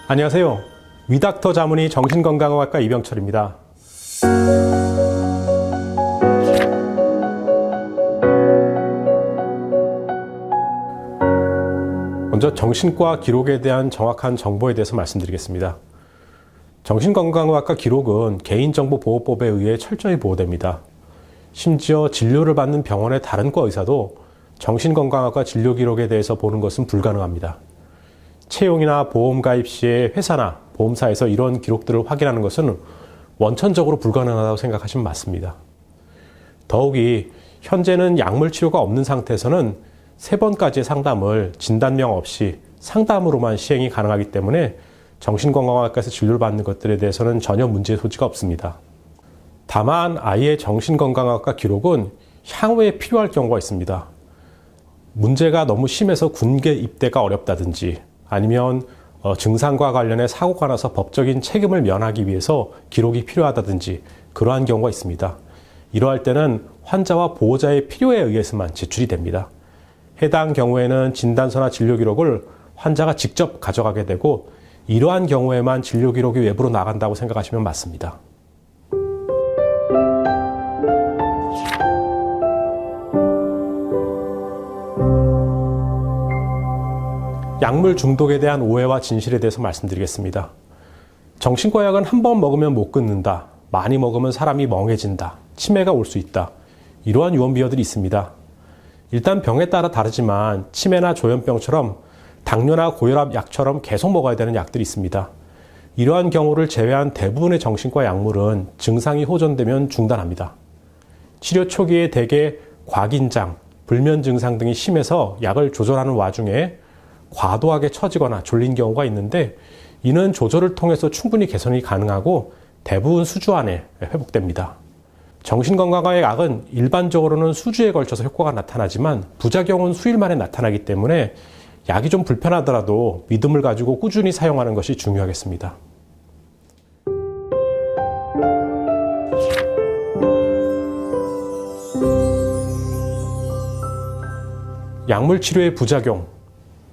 안녕하세요. 위닥터 자문의 정신건강의학과 이병철입니다. 먼저 정신과 기록에 대한 정확한 정보에 대해서 말씀드리겠습니다. 정신건강의학과 기록은 개인정보보호법에 의해 철저히 보호됩니다. 심지어 진료를 받는 병원의 다른 과 의사도 정신건강의학과 진료 기록에 대해서 보는 것은 불가능합니다. 채용이나 보험 가입 시에 회사나 보험사에서 이런 기록들을 확인하는 것은 원천적으로 불가능하다고 생각하시면 맞습니다. 더욱이 현재는 약물 치료가 없는 상태에서는 3번까지의 상담을 진단명 없이 상담으로만 시행이 가능하기 때문에 정신건강의학과에서 진료를 받는 것들에 대해서는 전혀 문제의 소지가 없습니다. 다만 아이의 정신건강의학과 기록은 향후에 필요할 경우가 있습니다. 문제가 너무 심해서 군계 입대가 어렵다든지 아니면 증상과 관련해 사고가 나서 법적인 책임을 면하기 위해서 기록이 필요하다든지 그러한 경우가 있습니다. 이러할 때는 환자와 보호자의 필요에 의해서만 제출이 됩니다. 해당 경우에는 진단서나 진료 기록을 환자가 직접 가져가게 되고 이러한 경우에만 진료 기록이 외부로 나간다고 생각하시면 맞습니다. 약물 중독에 대한 오해와 진실에 대해서 말씀드리겠습니다. 정신과 약은 한 번 먹으면 못 끊는다. 많이 먹으면 사람이 멍해진다. 치매가 올 수 있다. 이러한 유언비어들이 있습니다. 일단 병에 따라 다르지만 치매나 조현병처럼 당뇨나 고혈압 약처럼 계속 먹어야 되는 약들이 있습니다. 이러한 경우를 제외한 대부분의 정신과 약물은 증상이 호전되면 중단합니다. 치료 초기에 대개 과긴장, 불면 증상 등이 심해서 약을 조절하는 와중에 과도하게 처지거나 졸린 경우가 있는데 이는 조절을 통해서 충분히 개선이 가능하고 대부분 수주 안에 회복됩니다. 정신건강의 약은 일반적으로는 수주에 걸쳐서 효과가 나타나지만 부작용은 수일 만에 나타나기 때문에 약이 좀 불편하더라도 믿음을 가지고 꾸준히 사용하는 것이 중요하겠습니다. 약물 치료의 부작용,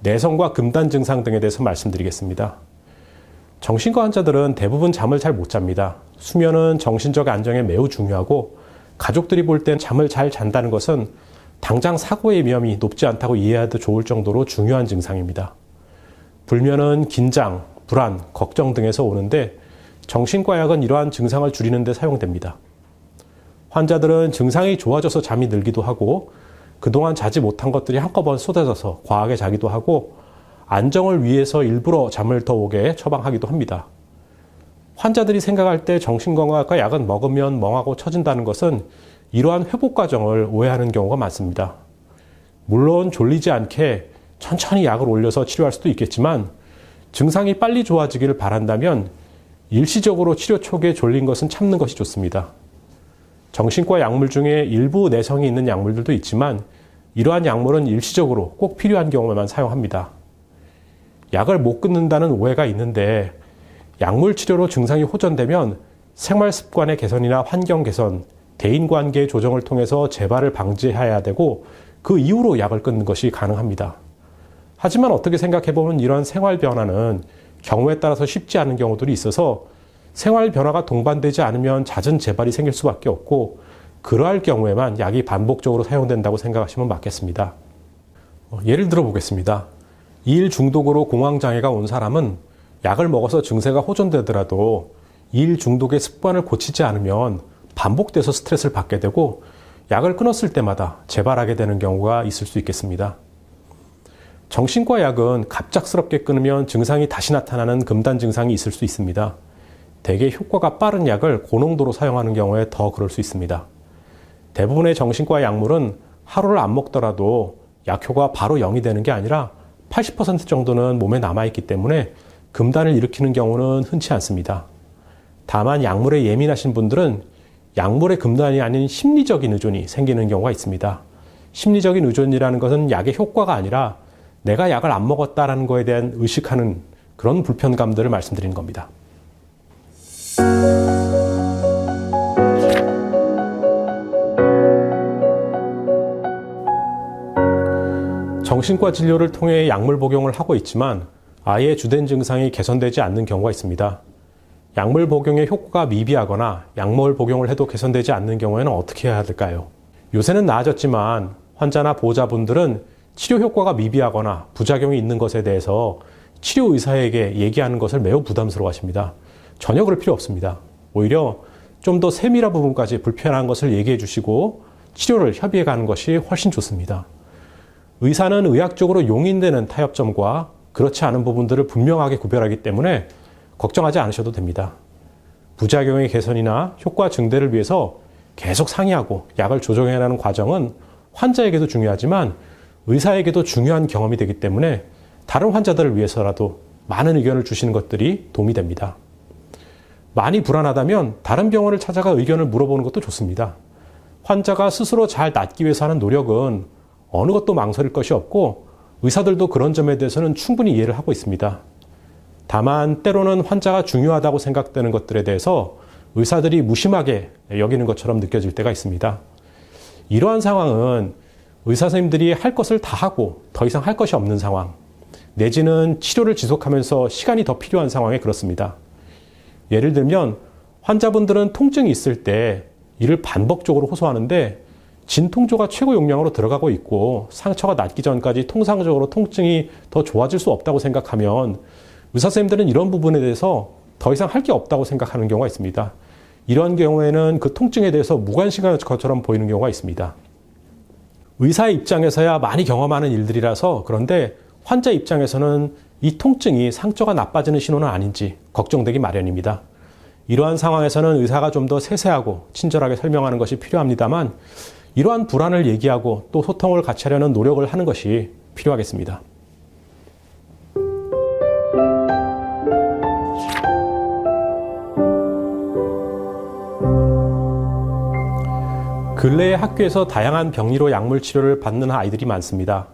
내성과 금단 증상 등에 대해서 말씀드리겠습니다. 정신과 환자들은 대부분 잠을 잘 못 잡니다. 수면은 정신적 안정에 매우 중요하고 가족들이 볼 땐 잠을 잘 잔다는 것은 당장 사고의 위험이 높지 않다고 이해해도 좋을 정도로 중요한 증상입니다. 불면은 긴장, 불안, 걱정 등에서 오는데 정신과 약은 이러한 증상을 줄이는 데 사용됩니다. 환자들은 증상이 좋아져서 잠이 들기도 하고 그동안 자지 못한 것들이 한꺼번에 쏟아져서 과하게 자기도 하고 안정을 위해서 일부러 잠을 더 오게 처방하기도 합니다. 환자들이 생각할 때 정신건강의학과 약은 먹으면 멍하고 처진다는 것은 이러한 회복 과정을 오해하는 경우가 많습니다. 물론 졸리지 않게 천천히 약을 올려서 치료할 수도 있겠지만 증상이 빨리 좋아지기를 바란다면 일시적으로 치료 초기에 졸린 것은 참는 것이 좋습니다. 정신과 약물 중에 일부 내성이 있는 약물들도 있지만 이러한 약물은 일시적으로 꼭 필요한 경우에만 사용합니다. 약을 못 끊는다는 오해가 있는데 약물 치료로 증상이 호전되면 생활 습관의 개선이나 환경 개선, 대인관계의 조정을 통해서 재발을 방지해야 되고 그 이후로 약을 끊는 것이 가능합니다. 하지만 어떻게 생각해보면 이런 생활 변화는 경우에 따라서 쉽지 않은 경우들이 있어서 생활 변화가 동반되지 않으면 잦은 재발이 생길 수밖에 없고 그러할 경우에만 약이 반복적으로 사용된다고 생각하시면 맞겠습니다. 예를 들어 보겠습니다. 이일 중독으로 공황장애가 온 사람은 약을 먹어서 증세가 호전되더라도 이일 중독의 습관을 고치지 않으면 반복돼서 스트레스를 받게 되고 약을 끊었을 때마다 재발하게 되는 경우가 있을 수 있겠습니다. 정신과 약은 갑작스럽게 끊으면 증상이 다시 나타나는 금단 증상이 있을 수 있습니다. 대개 효과가 빠른 약을 고농도로 사용하는 경우에 더 그럴 수 있습니다. 대부분의 정신과 약물은 하루를 안 먹더라도 약효가 바로 0이 되는 게 아니라 80% 정도는 몸에 남아있기 때문에 금단을 일으키는 경우는 흔치 않습니다. 다만 약물에 예민하신 분들은 약물의 금단이 아닌 심리적인 의존이 생기는 경우가 있습니다. 심리적인 의존이라는 것은 약의 효과가 아니라 내가 약을 안 먹었다라는 것에 대한 의식하는 그런 불편감들을 말씀드리는 겁니다. 정신과 진료를 통해 약물 복용을 하고 있지만 아예 주된 증상이 개선되지 않는 경우가 있습니다. 약물 복용의 효과가 미비하거나 약물 복용을 해도 개선되지 않는 경우에는 어떻게 해야 될까요? 요새는 나아졌지만 환자나 보호자분들은 치료 효과가 미비하거나 부작용이 있는 것에 대해서 치료 의사에게 얘기하는 것을 매우 부담스러워 하십니다. 전혀 그럴 필요 없습니다. 오히려 좀 더 세밀한 부분까지 불편한 것을 얘기해 주시고 치료를 협의해 가는 것이 훨씬 좋습니다. 의사는 의학적으로 용인되는 타협점과 그렇지 않은 부분들을 분명하게 구별하기 때문에 걱정하지 않으셔도 됩니다. 부작용의 개선이나 효과 증대를 위해서 계속 상의하고 약을 조정해 나가는 과정은 환자에게도 중요하지만 의사에게도 중요한 경험이 되기 때문에 다른 환자들을 위해서라도 많은 의견을 주시는 것들이 도움이 됩니다. 많이 불안하다면 다른 병원을 찾아가 의견을 물어보는 것도 좋습니다. 환자가 스스로 잘 낫기 위해서 하는 노력은 어느 것도 망설일 것이 없고 의사들도 그런 점에 대해서는 충분히 이해를 하고 있습니다. 다만 때로는 환자가 중요하다고 생각되는 것들에 대해서 의사들이 무심하게 여기는 것처럼 느껴질 때가 있습니다. 이러한 상황은 의사 선생님들이 할 것을 다 하고 더 이상 할 것이 없는 상황, 내지는 치료를 지속하면서 시간이 더 필요한 상황에 그렇습니다. 예를 들면 환자분들은 통증이 있을 때 이를 반복적으로 호소하는데 진통조가 최고 용량으로 들어가고 있고 상처가 낫기 전까지 통상적으로 통증이 더 좋아질 수 없다고 생각하면 의사 선생님들은 이런 부분에 대해서 더 이상 할 게 없다고 생각하는 경우가 있습니다. 이런 경우에는 그 통증에 대해서 무관심한 것처럼 보이는 경우가 있습니다. 의사의 입장에서야 많이 경험하는 일들이라서 그런데 환자 입장에서는 이 통증이 상처가 나빠지는 신호는 아닌지 걱정되기 마련입니다. 이러한 상황에서는 의사가 좀 더 세세하고 친절하게 설명하는 것이 필요합니다만 이러한 불안을 얘기하고 또 소통을 같이 하려는 노력을 하는 것이 필요하겠습니다. 근래에 학교에서 다양한 병리로 약물 치료를 받는 아이들이 많습니다.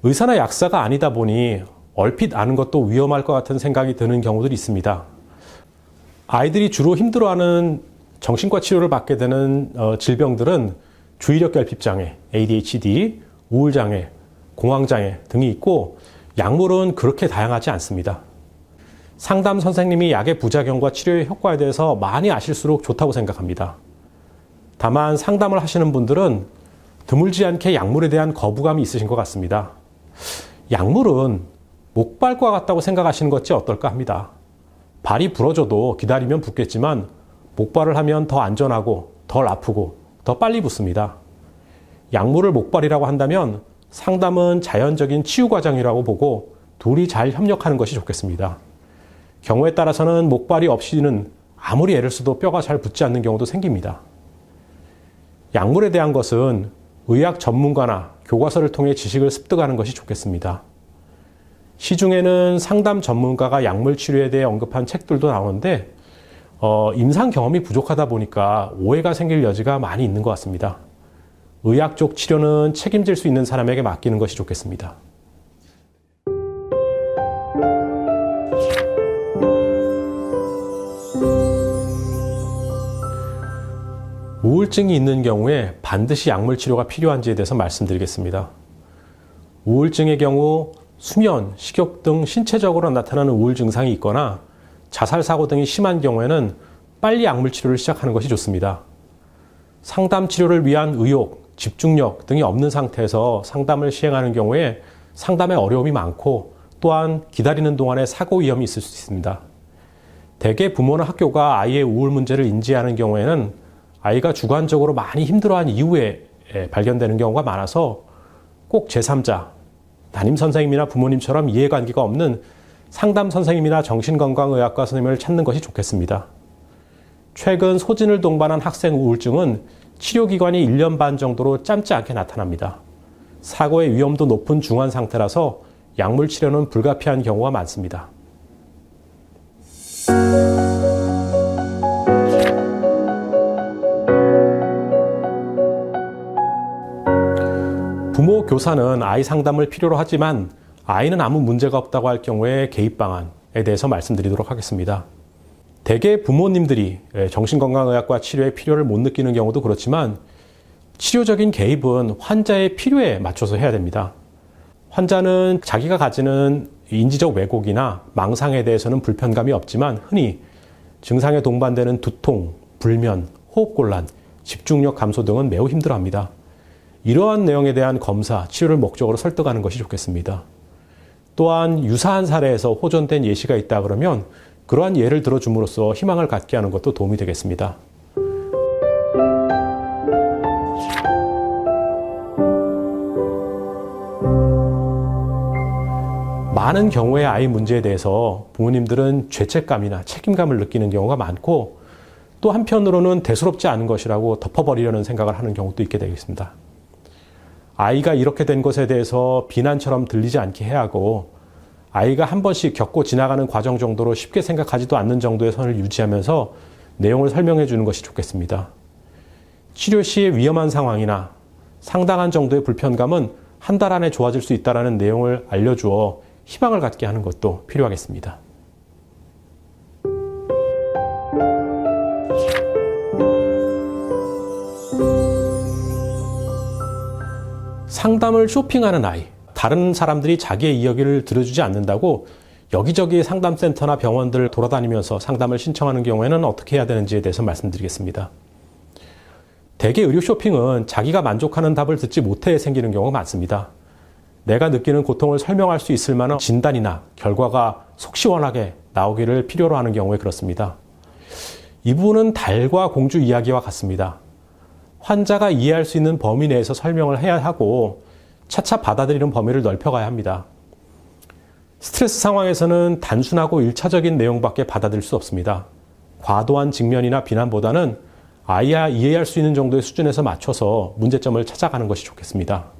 의사나 약사가 아니다 보니 얼핏 아는 것도 위험할 것 같은 생각이 드는 경우들이 있습니다. 아이들이 주로 힘들어하는 정신과 치료를 받게 되는 질병들은 주의력 결핍장애, ADHD, 우울장애, 공황장애 등이 있고 약물은 그렇게 다양하지 않습니다. 상담 선생님이 약의 부작용과 치료의 효과에 대해서 많이 아실수록 좋다고 생각합니다. 다만 상담을 하시는 분들은 드물지 않게 약물에 대한 거부감이 있으신 것 같습니다. 약물은 목발과 같다고 생각하시는 것이 어떨까 합니다. 발이 부러져도 기다리면 붓겠지만 목발을 하면 더 안전하고 덜 아프고 더 빨리 붓습니다. 약물을 목발이라고 한다면 상담은 자연적인 치유 과정이라고 보고 둘이 잘 협력하는 것이 좋겠습니다. 경우에 따라서는 목발이 없이는 아무리 애를 써도 뼈가 잘 붙지 않는 경우도 생깁니다. 약물에 대한 것은 의학 전문가나 교과서를 통해 지식을 습득하는 것이 좋겠습니다. 시중에는 상담 전문가가 약물 치료에 대해 언급한 책들도 나오는데 임상 경험이 부족하다 보니까 오해가 생길 여지가 많이 있는 것 같습니다. 의학적 치료는 책임질 수 있는 사람에게 맡기는 것이 좋겠습니다. 우울증이 있는 경우에 반드시 약물 치료가 필요한지에 대해서 말씀드리겠습니다. 우울증의 경우 수면, 식욕 등 신체적으로 나타나는 우울 증상이 있거나 자살 사고 등이 심한 경우에는 빨리 약물 치료를 시작하는 것이 좋습니다. 상담 치료를 위한 의욕, 집중력 등이 없는 상태에서 상담을 시행하는 경우에 상담에 어려움이 많고 또한 기다리는 동안에 사고 위험이 있을 수 있습니다. 대개 부모나 학교가 아이의 우울 문제를 인지하는 경우에는 아이가 주관적으로 많이 힘들어한 이후에 발견되는 경우가 많아서 꼭 제3자, 담임 선생님이나 부모님처럼 이해관계가 없는 상담 선생님이나 정신건강의학과 선생님을 찾는 것이 좋겠습니다. 최근 소진을 동반한 학생 우울증은 치료기간이 1년 반 정도로 짧지 않게 나타납니다. 사고의 위험도 높은 중환 상태라서 약물 치료는 불가피한 경우가 많습니다. 부모, 교사는 아이 상담을 필요로 하지만 아이는 아무 문제가 없다고 할 경우에 개입 방안에 대해서 말씀드리도록 하겠습니다. 대개 부모님들이 정신건강의학과 치료의 필요를 못 느끼는 경우도 그렇지만 치료적인 개입은 환자의 필요에 맞춰서 해야 됩니다. 환자는 자기가 가지는 인지적 왜곡이나 망상에 대해서는 불편감이 없지만 흔히 증상에 동반되는 두통, 불면, 호흡곤란, 집중력 감소 등은 매우 힘들어합니다. 이러한 내용에 대한 검사, 치료를 목적으로 설득하는 것이 좋겠습니다. 또한 유사한 사례에서 호전된 예시가 있다 그러면 그러한 예를 들어줌으로써 희망을 갖게 하는 것도 도움이 되겠습니다. 많은 경우의 아이 문제에 대해서 부모님들은 죄책감이나 책임감을 느끼는 경우가 많고 또 한편으로는 대수롭지 않은 것이라고 덮어버리려는 생각을 하는 경우도 있게 되겠습니다. 아이가 이렇게 된 것에 대해서 비난처럼 들리지 않게 해야 하고 아이가 한 번씩 겪고 지나가는 과정 정도로 쉽게 생각하지도 않는 정도의 선을 유지하면서 내용을 설명해 주는 것이 좋겠습니다. 치료 시의 위험한 상황이나 상당한 정도의 불편감은 한 달 안에 좋아질 수 있다는 내용을 알려주어 희망을 갖게 하는 것도 필요하겠습니다. 상담을 쇼핑하는 아이, 다른 사람들이 자기의 이야기를 들어주지 않는다고 여기저기 상담센터나 병원들 돌아다니면서 상담을 신청하는 경우에는 어떻게 해야 되는지에 대해서 말씀드리겠습니다. 대개 의료 쇼핑은 자기가 만족하는 답을 듣지 못해 생기는 경우가 많습니다. 내가 느끼는 고통을 설명할 수 있을 만한 진단이나 결과가 속 시원하게 나오기를 필요로 하는 경우에 그렇습니다. 이 부분은 달과 공주 이야기와 같습니다. 환자가 이해할 수 있는 범위 내에서 설명을 해야 하고 차차 받아들이는 범위를 넓혀가야 합니다. 스트레스 상황에서는 단순하고 일차적인 내용밖에 받아들일 수 없습니다. 과도한 직면이나 비난보다는 아이야 이해할 수 있는 정도의 수준에서 맞춰서 문제점을 찾아가는 것이 좋겠습니다.